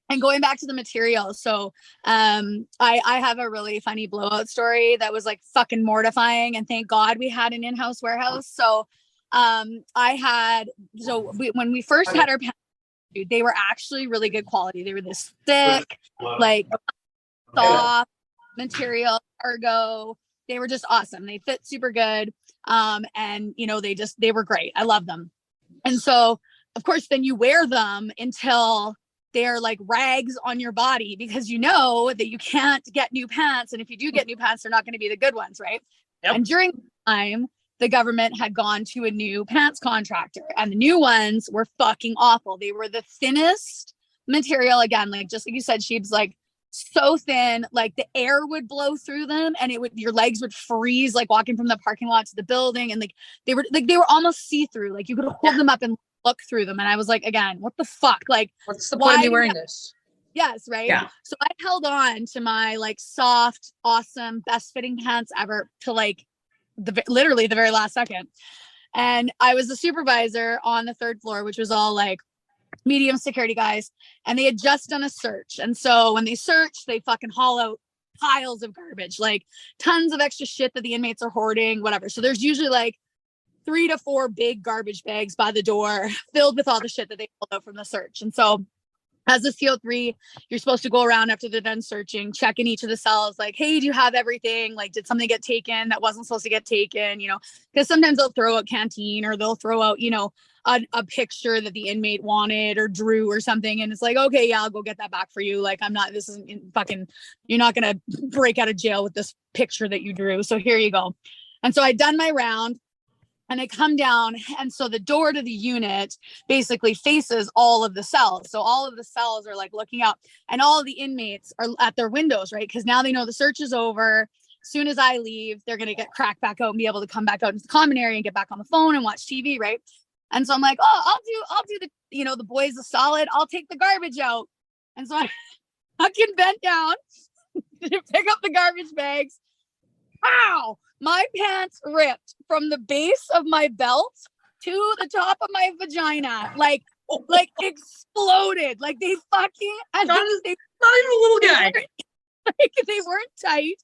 And going back to the material, so I have a really funny blowout story that was like fucking mortifying, and thank God we had an in-house warehouse. So when we first had our pants, dude, they were actually really good quality. They were this thick, like soft material, cargo. They were just awesome. They fit super good. And you know, they were great. I love them. And so of course, then you wear them until they're like rags on your body, because you know that you can't get new pants. And if you do get new pants, they're not going to be the good ones, right? Yep. And during the time, the government had gone to a new pants contractor, and the new ones were fucking awful. They were the thinnest material, again, like just like you said, Sheebs, like so thin, like the air would blow through them, and your legs would freeze, like walking from the parking lot to the building. And they were almost see-through, like you could hold them up and look through them. And I was like, again, what the fuck? Like, what's the point of me wearing this? Yes, right? Yeah. So I held on to my like soft, awesome, best fitting pants ever to like literally the very last second. And I was the supervisor on the 3rd floor, which was all like medium security guys, and they had just done a search. And so when they search, they fucking haul out piles of garbage, like tons of extra shit that the inmates are hoarding, whatever. So there's usually like 3 to 4 big garbage bags by the door filled with all the shit that they pulled out from the search. And so as a CO3, you're supposed to go around after they're done searching, check in each of the cells, like, hey, do you have everything? Like, did something get taken that wasn't supposed to get taken? You know, because sometimes they'll throw out canteen, or they'll throw out, you know, a picture that the inmate wanted or drew or something. And it's like, okay, yeah, I'll go get that back for you. Like, this isn't fucking, you're not going to break out of jail with this picture that you drew. So here you go. And so I'd done my round. And I come down, and so the door to the unit basically faces all of the cells. So all of the cells are like looking out, and all of the inmates are at their windows, right? Because now they know the search is over. As soon as I leave, they're going to get cracked back out and be able to come back out into the common area and get back on the phone and watch TV, right? And so I'm like, oh, I'll do the, you know, the boys a solid. I'll take the garbage out. And so I fucking bent down to pick up the garbage bags. Ow! My pants ripped from the base of my belt to the top of my vagina, like exploded. Like they fucking, and not even a little guy. Like they weren't tight.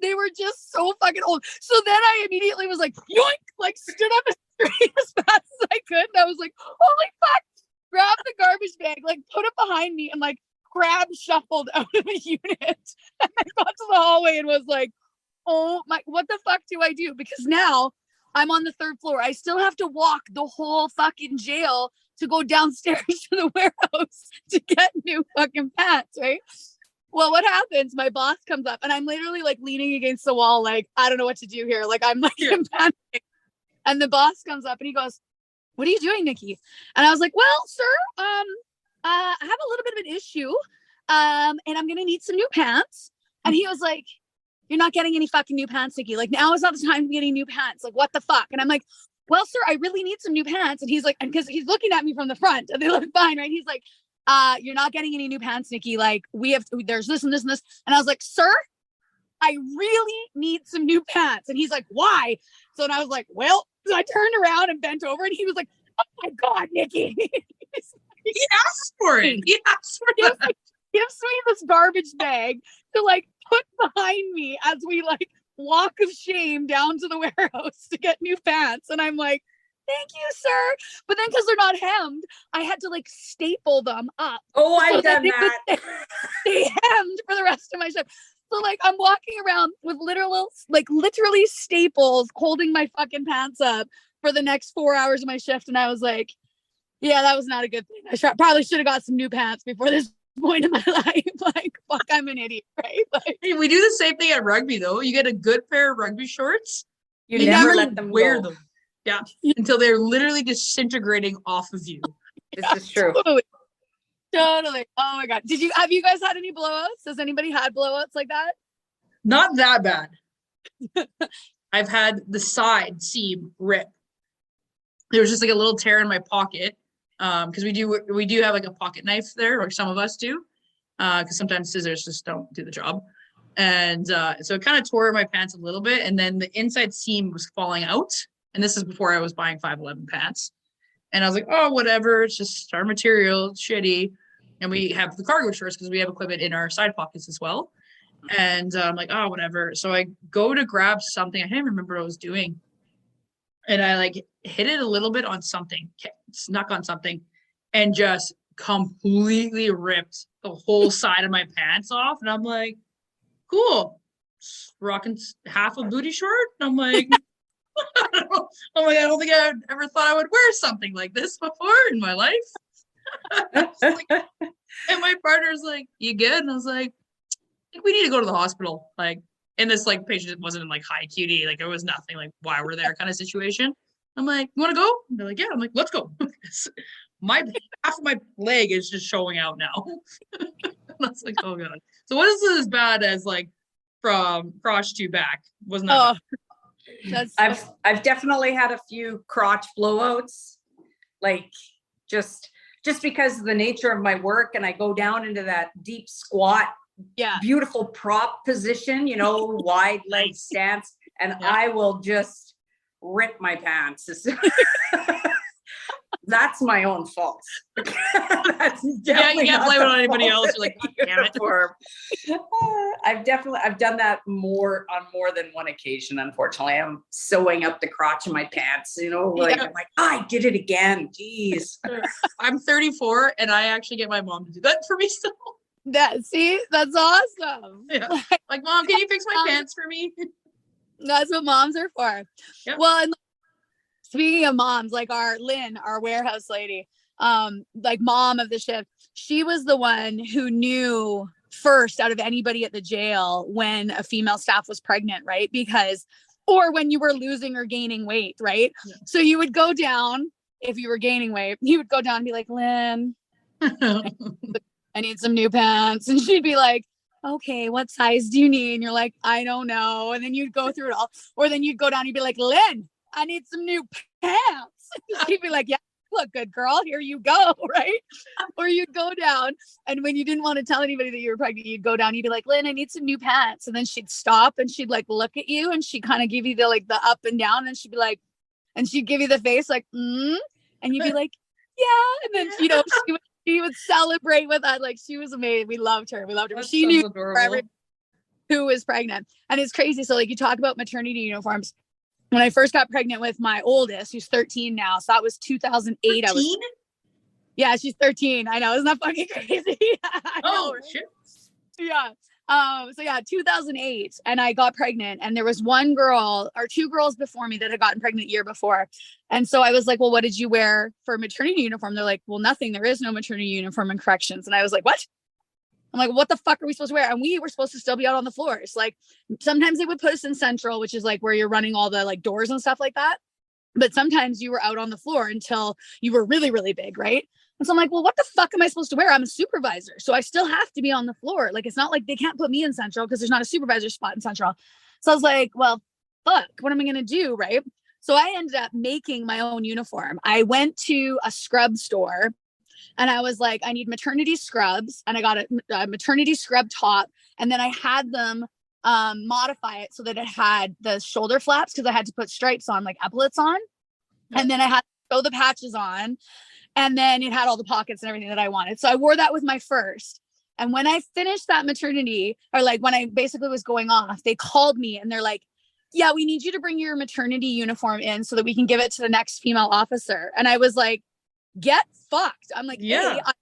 They were just so fucking old. So then I immediately was like, yoink, like stood up as straight as fast as I could. And I was like, holy fuck, grabbed the garbage bag, like put it behind me, and like shuffled out of the unit. And I got to the hallway and was like, oh my, what the fuck do I do? Because now I'm on the 3rd floor. I still have to walk the whole fucking jail to go downstairs to the warehouse to get new fucking pants, right? Well, what happens? My boss comes up, and I'm literally like leaning against the wall, like, I don't know what to do here. Like, I'm like in panic. And the boss comes up and he goes, what are you doing, Nikki? And I was like, well, sir, I have a little bit of an issue. And I'm going to need some new pants. And he was like, you're not getting any fucking new pants, Nikki. Like, now is not the time to be getting new pants. Like, what the fuck? And I'm like, well, sir, I really need some new pants. And he's like, and because he's looking at me from the front, and they look fine, right? He's like, you're not getting any new pants, Nikki. Like there's this and this and this. And I was like, sir, I really need some new pants. And he's like, why? So and I was like, well, so I turned around and bent over and he was like, oh my God, Nikki. He asked for it. He asked for that. Gives me this garbage bag to like put behind me as we like walk of shame down to the warehouse to get new pants. And I'm like, thank you, sir. But then because they're not hemmed, I had to like staple them up. Oh, I've done that. Stay hemmed for the rest of my shift. So like I'm walking around with literally staples holding my fucking pants up for the next 4 hours of my shift. And I was like, yeah, that was not a good thing. I probably should have got some new pants before this point in my life. Like, fuck, I'm an idiot, right? Like, hey, we do the same thing at rugby though. You get a good pair of rugby shorts. You never let them wear go. them. Yeah. Until they're literally disintegrating off of you. This is true. Totally. Oh my God. Have you guys had any blowouts? Has anybody had blowouts like that? Not that bad. I've had the side seam rip. There was just like a little tear in my pocket. Because we do have like a pocket knife there, or some of us do. Because sometimes scissors just don't do the job. And so it kind of tore my pants a little bit, and then the inside seam was falling out. And this is before I was buying 511 pants. And I was like, oh, whatever, it's just our material, it's shitty. And we have the cargo shorts because we have equipment in our side pockets as well. And I'm like, oh, whatever. So I go to grab something. I can't remember what I was doing. And I like hit it a little bit on something, snuck on something, and just completely ripped the whole side of my pants off. And I'm like, cool, rocking half a booty short. And I'm like, I don't think I ever thought I would wear something like this before in my life. Like, and my partner's like, you good? And I was like, I think we need to go to the hospital. Like, and this like patient wasn't in like high acuity, like it was nothing like why we're there kind of situation. I'm like, you want to go? And they're like, yeah. I'm like, let's go. My half of my leg is just showing out now. That's like, oh God. So what is as bad as like from crotch to back? Wasn't that bad? I've definitely had a few crotch blowouts, like just because of the nature of my work, and I go down into that deep squat, beautiful prop position, wide leg stance, and I will just rip my pants. That's my own fault. That's you can't blame it on anybody else. You're like, damn it. I've done that on more than one occasion. Unfortunately, I'm sewing up the crotch of my pants. I'm like, I did it again. Jeez. I'm 34, and I actually get my mom to do that for me still. That's awesome. Yeah. Like, Mom, can you fix my pants for me? That's what moms are for. Yep. Well, and speaking of moms, like our warehouse lady, like mom of the shift, she was the one who knew first out of anybody at the jail when a female staff was pregnant, right? Or when you were losing or gaining weight, right? Yeah. So you would go down, if you were gaining weight, you would go down and be like, Lynn, I need some new pants. And she'd be like, okay, what size do you need? And you're like, I don't know. And then you'd go through it all. Or then you'd go down and you'd be like, Lynn, I need some new pants. She'd be like, yeah, look good, girl. Here you go, right? Or you'd go down, and when you didn't want to tell anybody that you were pregnant, you'd go down, you'd be like, Lynn, I need some new pants. And then she'd stop and she'd like look at you, and she'd kind of give you the up and down, and she'd be like, and she'd give you the face like, and you'd be like, yeah. And then, she would celebrate with that. Like, she was amazing. We loved her. That she knew who was pregnant. And it's crazy. So like you talk about maternity uniforms. When I first got pregnant with my oldest, who's 13 now. So that was 2008. 13? Yeah, she's 13. I know. Isn't that fucking crazy? Oh, shit. Yeah. 2008, and I got pregnant, and there was one girl or two girls before me that had gotten pregnant the year before. And so I was like, well, what did you wear for maternity uniform? They're like, well, nothing. There is no maternity uniform in corrections. And I was like, what? I'm like, what the fuck are we supposed to wear? And we were supposed to still be out on the floors. Like, sometimes they would put us in central, which is like where you're running all the like doors and stuff like that. But sometimes you were out on the floor until you were really, really big, right? And so I'm like, well, what the fuck am I supposed to wear? I'm a supervisor. So I still have to be on the floor. Like, it's not like they can't put me in central because there's not a supervisor spot in central. So I was like, well, fuck, what am I going to do? Right. So I ended up making my own uniform. I went to a scrub store And I was like, I need maternity scrubs. And I got a maternity scrub top. And then I had them modify it so that it had the shoulder flaps, because I had to put stripes on, like epaulets on. And then I had to sew the patches on. And then it had all the pockets and everything that I wanted. So I wore that with my first. And when I finished that maternity, or like when I basically was going off, they called me and they're like, yeah, we need you to bring your maternity uniform in so that we can give it to the next female officer. And I was like, get fucked. I'm like, A, I'm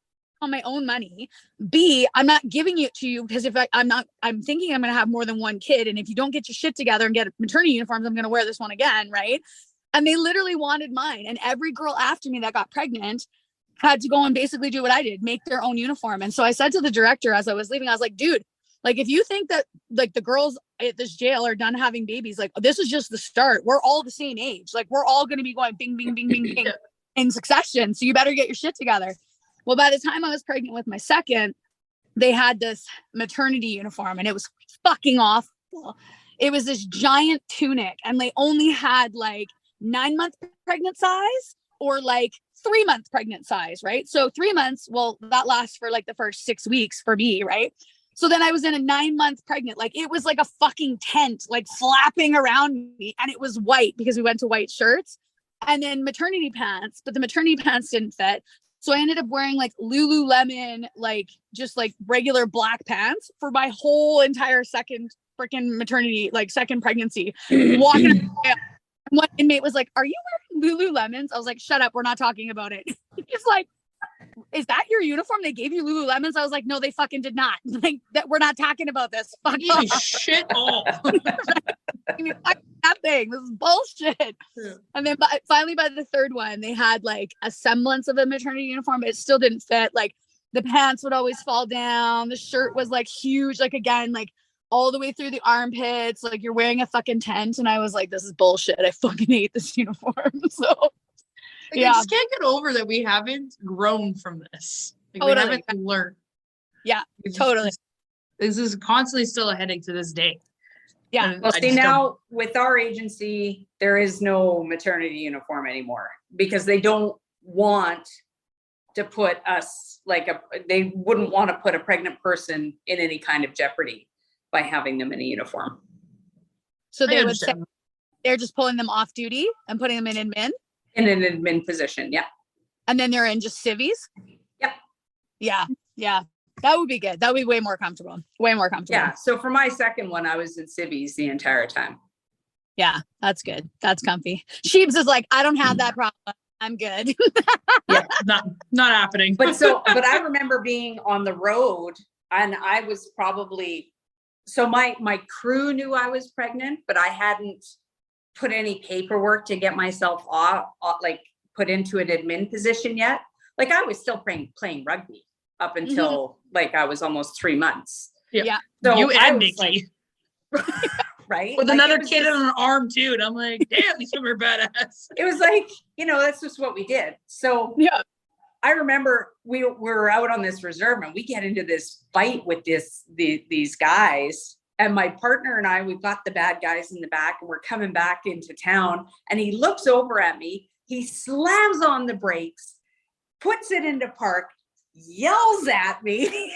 on my own money. B, I'm not giving it to you because if I'm thinking I'm going to have more than one kid. And if you don't get your shit together and get maternity uniforms, I'm going to wear this one again. Right. And they literally wanted mine. And every girl after me that got pregnant had to go and basically do what I did, make their own uniform. And so I said to the director as I was leaving, I was like, dude, like, if you think that like the girls at this jail are done having babies, like this is just the start. We're all the same age. Like we're all going to be going bing, bing, bing, bing, bing in succession. So you better get your shit together. Well, by the time I was pregnant with my second, they had this maternity uniform and it was fucking awful. It was this giant tunic and they only had like 9-month pregnant size or like 3-month pregnant size, right? So 3 months, well, that lasts for like the first 6 weeks for me, right? So then I was in a 9-month pregnant, like it was like a fucking tent, like flapping around me. And it was white because we went to white shirts and then maternity pants, but the maternity pants didn't fit. So I ended up wearing like Lululemon, like just like regular black pants for my whole entire second freaking maternity, like second pregnancy. Walking around. One inmate was like, are you wearing Lululemons? I was like, shut up. We're not talking about it. He's like, is that your uniform? They gave you Lululemons? I was like, no, they fucking did not. Like that. We're not talking about this. Fuck shit all. That thing. This is bullshit. Yeah. And then finally by the third one, they had like a semblance of a maternity uniform, but it still didn't fit. Like the pants would always fall down. The shirt was like huge. Like again, like all the way through the armpits, like you're wearing a fucking tent. And I was like, this is bullshit. I fucking hate this uniform. So like, I just can't get over that we haven't grown from this. Like, totally. We haven't learned. Yeah, totally. This is constantly still a headache to this day. Yeah. Well, see, now with our agency, there is no maternity uniform anymore because they don't want to put us they wouldn't want to put a pregnant person in any kind of jeopardy by having them in a uniform. So they would say they're just pulling them off duty and putting them in admin? In an admin position, yeah. And then they're in just civvies? Yep. Yeah. Yeah. That would be good. That would be way more comfortable. Way more comfortable. Yeah. So for my second one, I was in civvies the entire time. Yeah, that's good. That's comfy. Sheebs is like, I don't have that problem. I'm good. Yeah, not happening. But I remember being on the road and I was probably, so my crew knew I was pregnant, but I hadn't put any paperwork to get myself off like put into an admin position yet. Like I was still playing rugby up until like I was almost 3 months. Yeah. So you and Nikki. Like, right? With like another kid on an arm too. And I'm like, damn, these women are badass. It was like, that's just what we did. So yeah. I remember we were out on this reserve and we get into this fight with these guys. And my partner and I, we've got the bad guys in the back and we're coming back into town. And he looks over at me, he slams on the brakes, puts it into park, yells at me.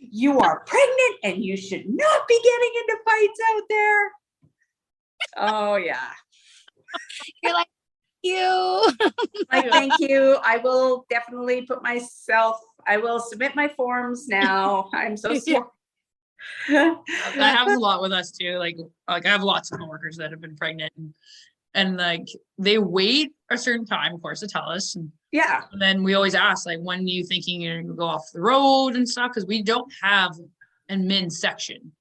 You are pregnant and you should not be getting into fights out there. Oh yeah. You're like, you. Like, thank you. I will definitely I will submit my forms now. I'm so sorry. That happens a lot with us too. Like I have lots of coworkers that have been pregnant and like they wait a certain time, of course, to tell us. And then we always ask, like, when are you thinking you're gonna go off the road and stuff? Because we don't have an admin section.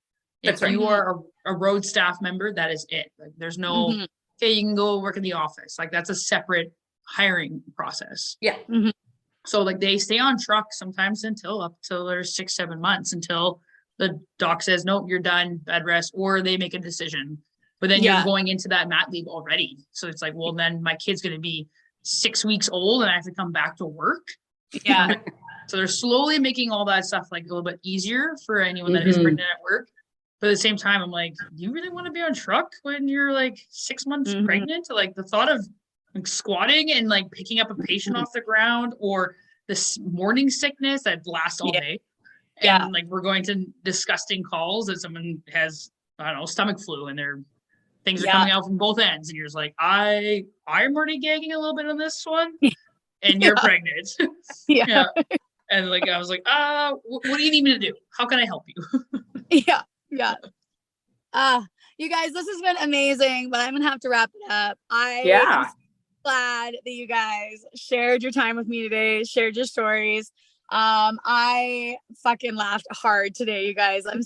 If you are a road staff member, that is it. Like there's no okay, you can go work in the office. Like that's a separate hiring process. Yeah. Mm-hmm. So like they stay on truck sometimes up till there's 6-7 months until the doc says, nope, you're done, bed rest, or they make a decision. But then you're going into that mat leave already. So it's like, well, then my kid's going to be 6 weeks old and I have to come back to work. Yeah. So they're slowly making all that stuff like a little bit easier for anyone that is pregnant at work. But at the same time, I'm like, do you really want to be on truck when you're like 6 months pregnant? Like the thought of like squatting and like picking up a patient off the ground, or this morning sickness that lasts all day. And like we're going to disgusting calls that someone has, I don't know, stomach flu and their things are coming out from both ends. And you're just like, I'm already gagging a little bit on this one and you're pregnant. Yeah. And like, I was like, what do you need me to do? How can I help you? Yeah. You guys, this has been amazing, but I'm going to have to wrap it up. I'm so glad that you guys shared your time with me today, shared your stories. I fucking laughed hard today, you guys. My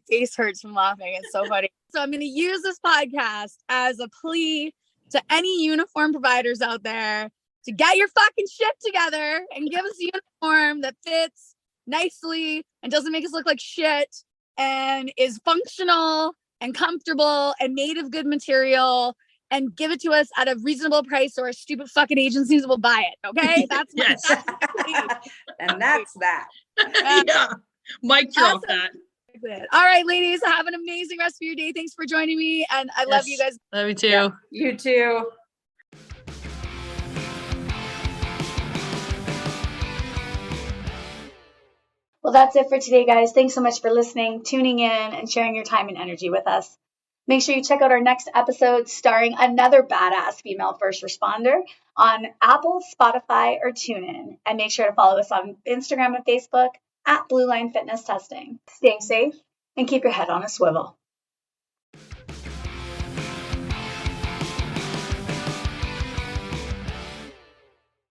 face hurts from laughing. It's so funny. So I'm going to use this podcast as a plea to any uniform providers out there to get your fucking shit together and give us a uniform that fits nicely and doesn't make us look like shit and is functional and comfortable and made of good material, and give it to us at a reasonable price, or our stupid fucking agencies will buy it. Okay. That's and that's that. Yeah. Mic drop that. All right, ladies, have an amazing rest of your day. Thanks for joining me. And I love you guys. Love you too. Yeah, you too. Well, that's it for today, guys. Thanks so much for listening, tuning in, and sharing your time and energy with us. Make sure you check out our next episode starring another badass female first responder on Apple, Spotify, or TuneIn. And make sure to follow us on Instagram and Facebook at Blue Line Fitness Testing. Stay safe and keep your head on a swivel.